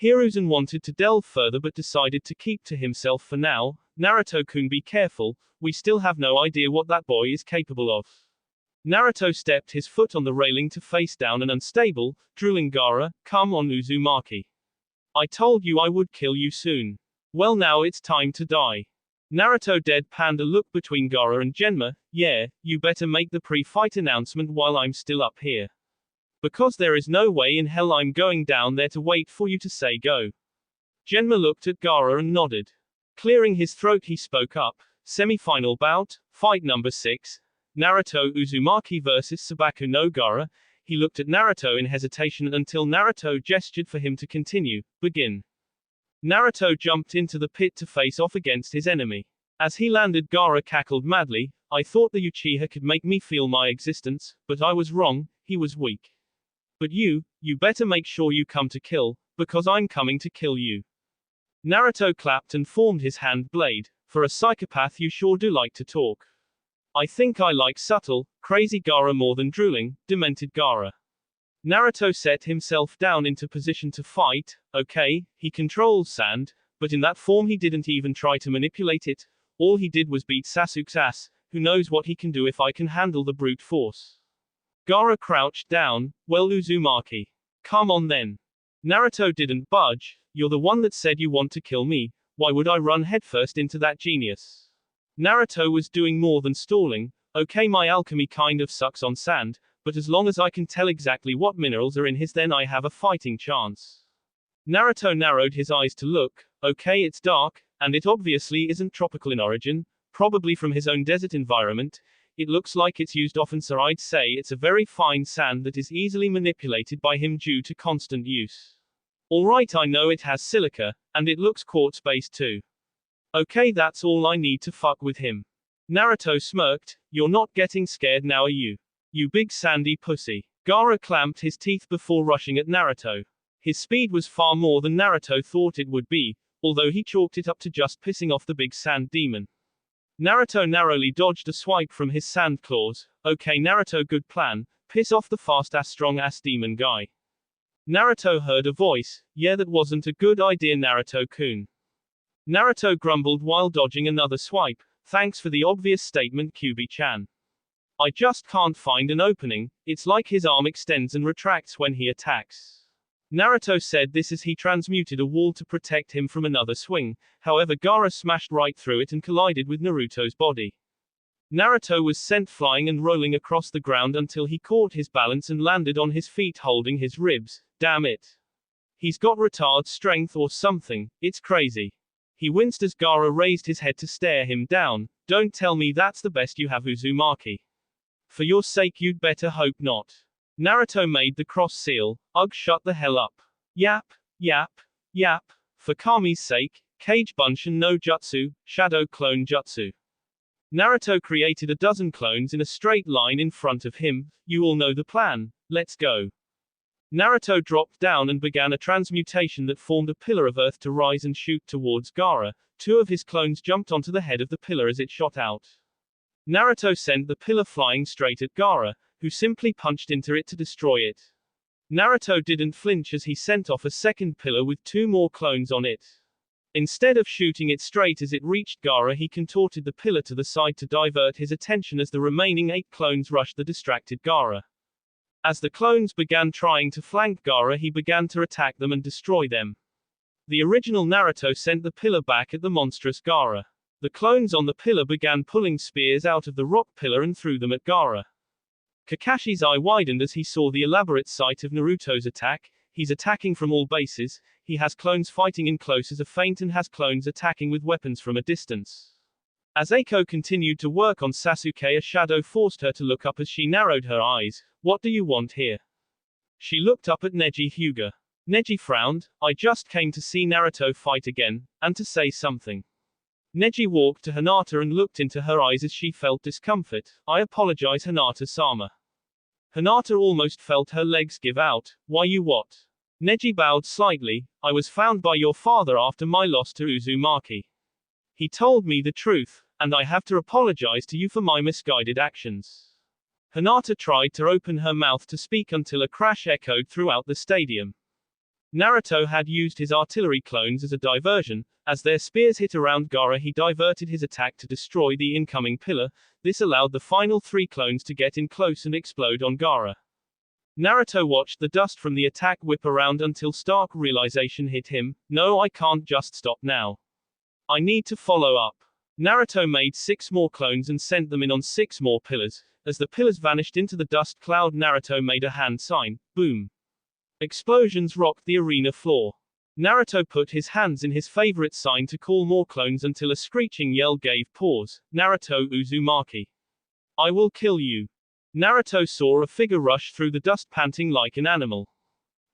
Hiruzen wanted to delve further but decided to keep to himself for now. Naruto-kun, be careful, we still have no idea what that boy is capable of. Naruto stepped his foot on the railing to face down and unstable, drooling. Gaara, come on Uzumaki. I told you I would kill you soon. Well, now it's time to die. Naruto deadpanned a look between Gaara and Genma. Yeah, you better make the pre-fight announcement while I'm still up here. Because there is no way in hell I'm going down there to wait for you to say go. Genma looked at Gaara and nodded. Clearing his throat, he spoke up. Semi-final bout, fight number 6. Naruto Uzumaki vs Sabaku no Gaara. He looked at Naruto in hesitation until Naruto gestured for him to continue. Begin. Naruto jumped into the pit to face off against his enemy. As he landed, Gaara cackled madly. I thought the Uchiha could make me feel my existence, but I was wrong, he was weak. But you better make sure you come to kill, because I'm coming to kill you. Naruto clapped and formed his hand blade. For a psychopath, you sure do like to talk. I think I like subtle, crazy Gaara more than drooling, demented Gaara. Naruto set himself down into position to fight. Okay, he controls sand, but in that form he didn't even try to manipulate it. All he did was beat Sasuke's ass. Who knows what he can do if I can handle the brute force. Gaara crouched down. Well, Uzumaki. Come on then. Naruto didn't budge. You're the one that said you want to kill me. Why would I run headfirst into that genius? Naruto was doing more than stalling. Okay, my alchemy kind of sucks on sand, but as long as I can tell exactly what minerals are in his, then I have a fighting chance. Naruto narrowed his eyes to look. Okay, it's dark, and it obviously isn't tropical in origin, probably from his own desert environment. It looks like it's used often, so I'd say it's a very fine sand that is easily manipulated by him due to constant use. Alright, I know it has silica, and it looks quartz-based too. Okay, that's all I need to fuck with him. Naruto smirked. You're not getting scared now, are you? You big sandy pussy. Gaara clamped his teeth before rushing at Naruto. His speed was far more than Naruto thought it would be, although he chalked it up to just pissing off the big sand demon. Naruto narrowly dodged a swipe from his sand claws. Okay Naruto, good plan, piss off the fast-ass strong-ass demon guy. Naruto heard a voice. Yeah, that wasn't a good idea, Naruto-kun. Naruto grumbled while dodging another swipe. Thanks for the obvious statement, Kyuubi-chan. I just can't find an opening. It's like his arm extends and retracts when he attacks. Naruto said this as he transmuted a wall to protect him from another swing, however Gaara smashed right through it and collided with Naruto's body. Naruto was sent flying and rolling across the ground until he caught his balance and landed on his feet holding his ribs. Damn it. He's got retard strength or something, it's crazy. He winced as Gaara raised his head to stare him down. Don't tell me that's the best you have, Uzumaki. For your sake you'd better hope not. Naruto made the cross seal. Ugh, shut the hell up. Yap, yap, yap. For Kami's sake, Kage Bunshin no Jutsu, Shadow Clone Jutsu. Naruto created a dozen clones in a straight line in front of him. You all know the plan. Let's go. Naruto dropped down and began a transmutation that formed a pillar of earth to rise and shoot towards Gaara. Two of his clones jumped onto the head of the pillar as it shot out. Naruto sent the pillar flying straight at Gaara, who simply punched into it to destroy it. Naruto didn't flinch as he sent off a second pillar with two more clones on it. Instead of shooting it straight as it reached Gaara, he contorted the pillar to the side to divert his attention as the remaining 8 clones rushed the distracted Gaara. As the clones began trying to flank Gaara, he began to attack them and destroy them. The original Naruto sent the pillar back at the monstrous Gaara. The clones on the pillar began pulling spears out of the rock pillar and threw them at Gaara. Kakashi's eye widened as he saw the elaborate sight of Naruto's attack. He's attacking from all bases, he has clones fighting in close as a feint and has clones attacking with weapons from a distance. As Aeko continued to work on Sasuke, a shadow forced her to look up as she narrowed her eyes. What do you want here? She looked up at Neji Hyuga. Neji frowned. I just came to see Naruto fight again, and to say something. Neji walked to Hinata and looked into her eyes as she felt discomfort. I apologize, Hinata-sama. Hinata almost felt her legs give out. Why you what? Neji bowed slightly. I was found by your father after my loss to Uzumaki. He told me the truth, and I have to apologize to you for my misguided actions. Hinata tried to open her mouth to speak until a crash echoed throughout the stadium. Naruto had used his artillery clones as a diversion. As their spears hit around Gaara, he diverted his attack to destroy the incoming pillar. This allowed the final 3 clones to get in close and explode on Gaara. Naruto watched the dust from the attack whip around until stark realization hit him. No, I can't just stop now. I need to follow up. Naruto made 6 more clones and sent them in on 6 more pillars. As the pillars vanished into the dust cloud, Naruto made a hand sign. Boom. Explosions rocked the arena floor. Naruto put his hands in his favorite sign to call more clones until a screeching yell gave pause. Naruto Uzumaki. I will kill you. Naruto saw a figure rush through the dust panting like an animal.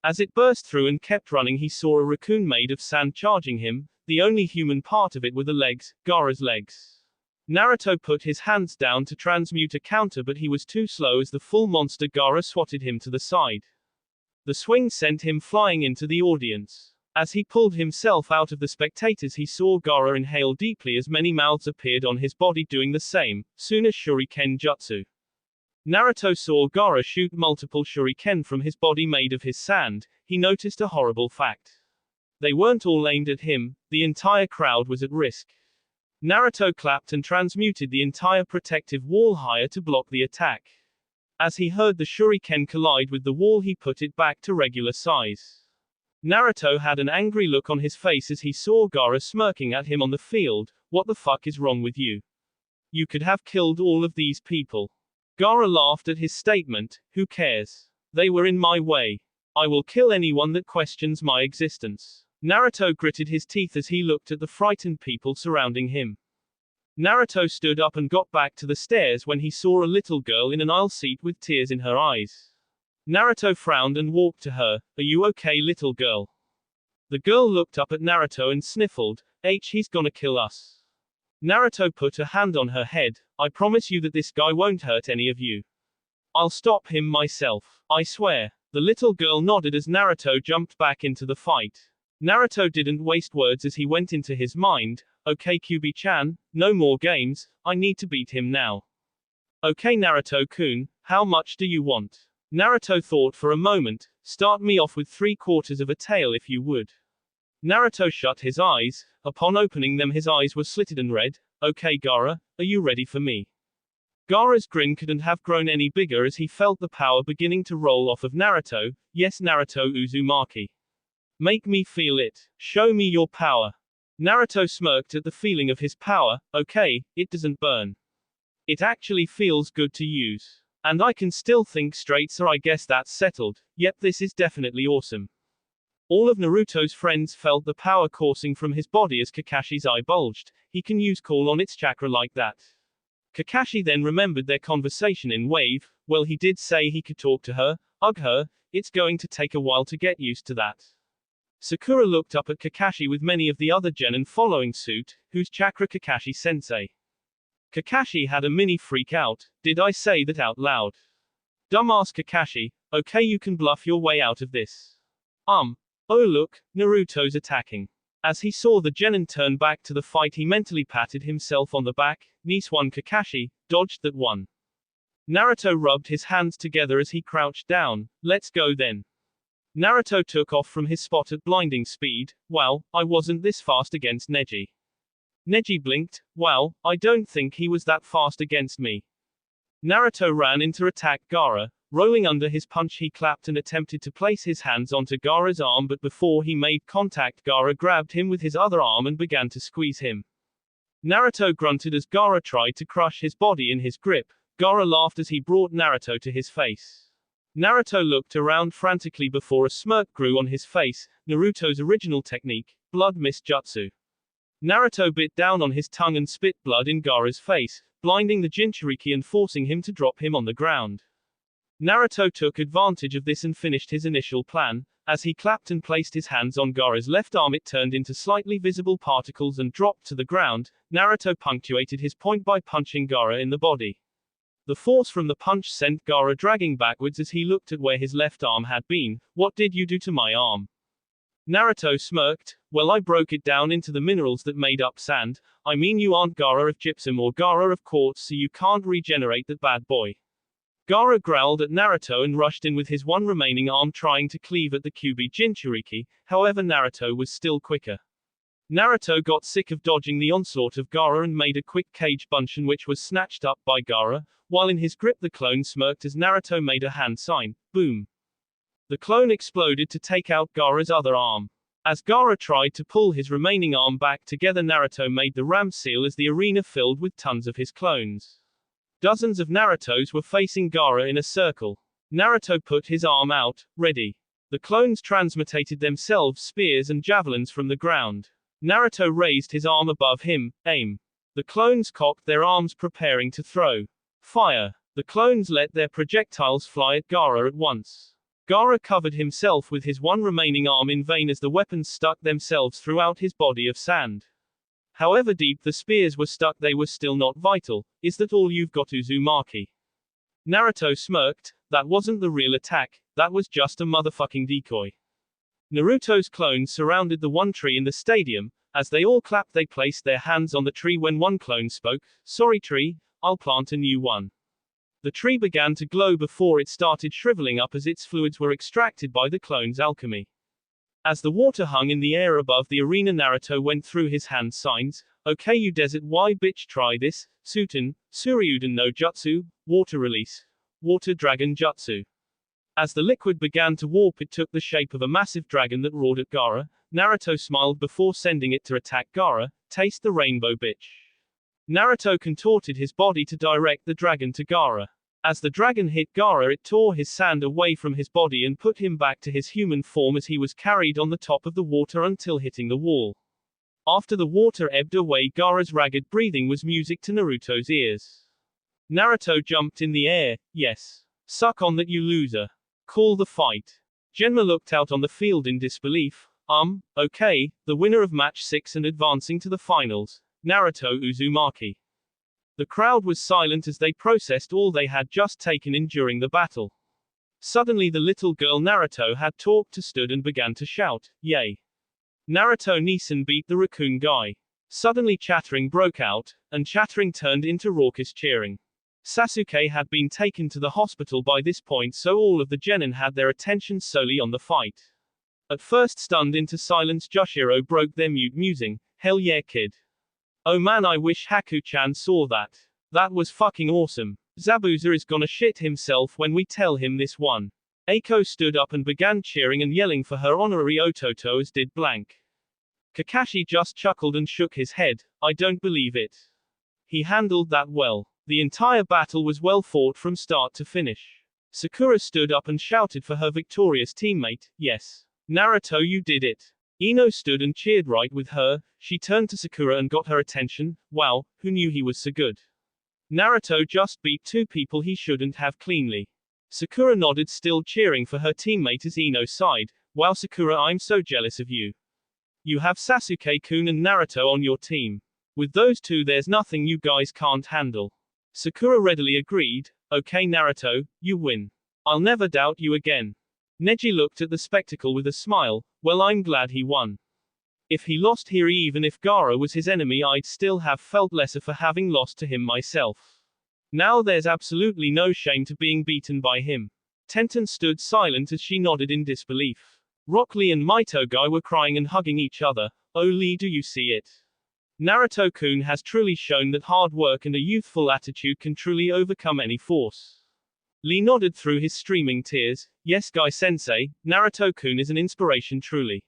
As it burst through and kept running, he saw a raccoon made of sand charging him. The only human part of it were the legs, Gaara's legs. Naruto put his hands down to transmute a counter, but he was too slow as the full monster Gaara swatted him to the side. The swing sent him flying into the audience. As he pulled himself out of the spectators, he saw Gaara inhale deeply as many mouths appeared on his body doing the same. Soon as Shuriken Jutsu. Naruto saw Gaara shoot multiple shuriken from his body made of his sand. He noticed a horrible fact. They weren't all aimed at him, the entire crowd was at risk. Naruto clapped and transmuted the entire protective wall higher to block the attack. As he heard the shuriken collide with the wall, he put it back to regular size. Naruto had an angry look on his face as he saw Gaara smirking at him on the field. What the fuck is wrong with you? You could have killed all of these people. Gaara laughed at his statement. Who cares? They were in my way. I will kill anyone that questions my existence. Naruto gritted his teeth as he looked at the frightened people surrounding him. Naruto stood up and got back to the stairs when he saw a little girl in an aisle seat with tears in her eyes. Naruto frowned and walked to her. Are you okay, little girl? The girl looked up at Naruto and sniffled. He's gonna kill us. Naruto put a hand on her head. I promise you that this guy won't hurt any of you. I'll stop him myself. I swear. The little girl nodded as Naruto jumped back into the fight. Naruto didn't waste words as he went into his mind. Okay, Kyubi-chan, no more games, I need to beat him now. Okay, Naruto-kun, how much do you want? Naruto thought for a moment. Start me off with 3/4 of a tail if you would. Naruto shut his eyes. Upon opening them, his eyes were slitted and red. Okay, Gaara, are you ready for me? Gaara's grin couldn't have grown any bigger as he felt the power beginning to roll off of Naruto. Yes, Naruto Uzumaki. Make me feel it. Show me your power. Naruto smirked at the feeling of his power. Okay, it doesn't burn. It actually feels good to use. And I can still think straight, so I guess that's settled. Yep, this is definitely awesome. All of Naruto's friends felt the power coursing from his body as Kakashi's eye bulged. He can use call on its chakra like that. Kakashi then remembered their conversation in Wave. Well, he did say he could talk to her, hug her. It's going to take a while to get used to that. Sakura looked up at Kakashi with many of the other genin following suit. Whose chakra Kakashi-sensei? Kakashi had a mini freak out. Did I say that out loud? Dumbass Kakashi. Okay, you can bluff your way out of this. Oh look, Naruto's attacking. As he saw the genin turn back to the fight, he mentally patted himself on the back. Nice one Kakashi, dodged that one. Naruto rubbed his hands together as he crouched down. Let's go then. Naruto took off from his spot at blinding speed. Wow, I wasn't this fast against Neji. Neji blinked. Wow, I don't think he was that fast against me. Naruto ran in to attack Gaara. Rolling under his punch, he clapped and attempted to place his hands onto Gaara's arm, but before he made contact, Gaara grabbed him with his other arm and began to squeeze him. Naruto grunted as Gaara tried to crush his body in his grip. Gaara laughed as he brought Naruto to his face. Naruto looked around frantically before a smirk grew on his face. Naruto's original technique, blood mist jutsu. Naruto bit down on his tongue and spit blood in Gaara's face, blinding the Jinchuriki and forcing him to drop him on the ground. Naruto took advantage of this and finished his initial plan. As he clapped and placed his hands on Gaara's left arm, it turned into slightly visible particles and dropped to the ground. Naruto punctuated his point by punching Gaara in the body. The force from the punch sent Gaara dragging backwards as he looked at where his left arm had been. What did you do to my arm? Naruto smirked. Well, I broke it down into the minerals that made up sand. I mean, you aren't Gaara of gypsum or Gaara of quartz, so you can't regenerate that bad boy. Gaara growled at Naruto and rushed in with his one remaining arm, trying to cleave at the Kyuubi Jinchuriki. However, Naruto was still quicker. Naruto got sick of dodging the onslaught of Gaara and made a quick cage bunshin, which was snatched up by Gaara. While in his grip, the clone smirked as Naruto made a hand sign. Boom. The clone exploded to take out Gaara's other arm. As Gaara tried to pull his remaining arm back together, Naruto made the ram seal as the arena filled with tons of his clones. Dozens of Narutos were facing Gaara in a circle. Naruto put his arm out, ready. The clones transmutated themselves spears and javelins from the ground. Naruto raised his arm above him, aim. The clones cocked their arms, preparing to throw. Fire. The clones let their projectiles fly at Gaara at once. Gaara covered himself with his one remaining arm in vain as the weapons stuck themselves throughout his body of sand. However deep the spears were stuck, they were still not vital. Is that all you've got, Uzumaki? Naruto smirked. That wasn't the real attack, that was just a motherfucking decoy. Naruto's clones surrounded the one tree in the stadium. As they all clapped, they placed their hands on the tree when one clone spoke. Sorry tree, I'll plant a new one. The tree began to glow before it started shriveling up as its fluids were extracted by the clone's alchemy. As the water hung in the air above the arena, Naruto went through his hand signs. Okay, you desert why bitch, try this. Suten, Suryuden no Jutsu, water release. Water dragon jutsu. As the liquid began to warp, it took the shape of a massive dragon that roared at Gaara. Naruto smiled before sending it to attack Gaara. Taste the rainbow, bitch. Naruto contorted his body to direct the dragon to Gaara. As the dragon hit Gaara, it tore his sand away from his body and put him back to his human form as he was carried on the top of the water until hitting the wall. After the water ebbed away, Gaara's ragged breathing was music to Naruto's ears. Naruto jumped in the air. Yes. Suck on that, you loser. Call the fight. Genma looked out on the field in disbelief. Okay, the winner of match 6 and advancing to the finals, Naruto Uzumaki. The crowd was silent as they processed all they had just taken in during the battle. Suddenly the little girl Naruto had talked to stood and began to shout, "Yay! Naruto Nisan beat the raccoon guy." Suddenly chattering broke out, and chattering turned into raucous cheering. Sasuke had been taken to the hospital by this point, so all of the genin had their attention solely on the fight. At first stunned into silence, Joshiro broke their mute, musing, "Hell yeah, kid. Oh man, I wish Haku-chan saw that." That was fucking awesome. Zabuza is gonna shit himself when we tell him this one. Aeko stood up and began cheering and yelling for her honorary Ototo, as did blank. Kakashi just chuckled and shook his head. I don't believe it. He handled that well. The entire battle was well fought from start to finish. Sakura stood up and shouted for her victorious teammate. Yes. Naruto, you did it. Ino stood and cheered right with her. She turned to Sakura and got her attention. Wow, who knew he was so good? Naruto just beat two people he shouldn't have cleanly. Sakura nodded, still cheering for her teammate as Ino sighed. Wow Sakura, I'm so jealous of you. You have Sasuke-kun and Naruto on your team. With those two there's nothing you guys can't handle. Sakura readily agreed. Okay Naruto, you win. I'll never doubt you again. Neji looked at the spectacle with a smile. Well, I'm glad he won. If he lost here, even if Gaara was his enemy, I'd still have felt lesser for having lost to him myself. Now there's absolutely no shame to being beaten by him. Tenten stood silent as she nodded in disbelief. Rock Lee and Maito-gai were crying and hugging each other. Oh Lee, do you see it? Naruto-kun has truly shown that hard work and a youthful attitude can truly overcome any force. Lee nodded through his streaming tears. Yes Gai-sensei, Naruto-kun is an inspiration truly.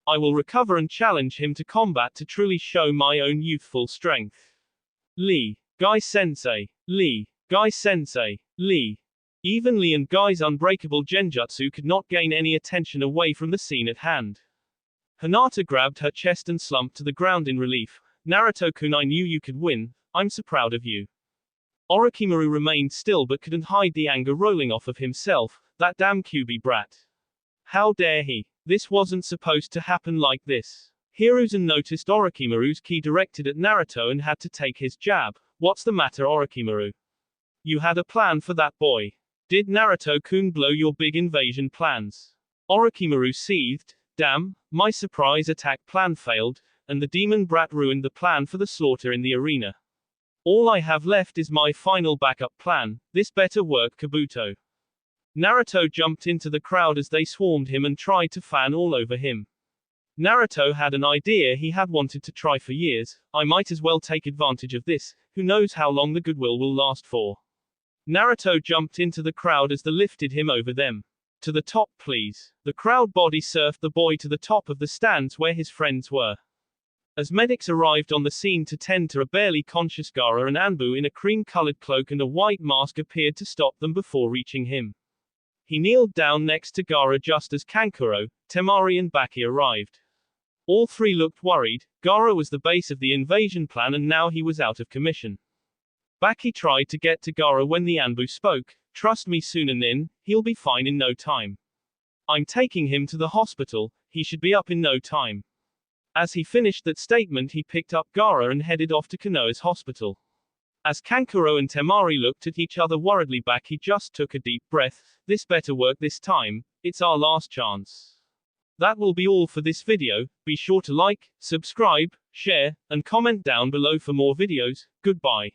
I will recover and challenge him to combat to truly show my own youthful strength. Lee. Gai-sensei. Lee. Gai-sensei. Lee. Even Lee and Gai's unbreakable genjutsu could not gain any attention away from the scene at hand. Hinata grabbed her chest and slumped to the ground in relief. Naruto-kun, I knew you could win. I'm so proud of you. Orochimaru remained still but couldn't hide the anger rolling off of himself. That damn Kyuubi brat. How dare he? This wasn't supposed to happen like this. Hiruzen noticed Orochimaru's ki directed at Naruto and had to take his jab. What's the matter Orochimaru? You had a plan for that boy. Did Naruto-kun blow your big invasion plans? Orochimaru seethed. Damn, my surprise attack plan failed, and the demon brat ruined the plan for the slaughter in the arena. All I have left is my final backup plan. This better work Kabuto. Naruto jumped into the crowd as they swarmed him and tried to fan all over him. Naruto had an idea he had wanted to try for years. I might as well take advantage of this. Who knows how long the goodwill will last for. Naruto jumped into the crowd as they lifted him over them. To the top please. The crowd body surfed the boy to the top of the stands where his friends were. As medics arrived on the scene to tend to a barely conscious Gaara, an Anbu in a cream-colored cloak and a white mask appeared to stop them before reaching him. He kneeled down next to Gaara just as Kankuro, Temari and Baki arrived. All three looked worried. Gaara was the base of the invasion plan and now he was out of commission. Baki tried to get to Gaara when the Anbu spoke. Trust me Sunanin, he'll be fine in no time. I'm taking him to the hospital, he should be up in no time. As he finished that statement he picked up Gaara and headed off to Konoha's hospital. As Kankuro and Temari looked at each other worriedly, Baki just took a deep breath. This better work this time, it's our last chance. That will be all for this video. Be sure to like, subscribe, share, and comment down below for more videos. Goodbye.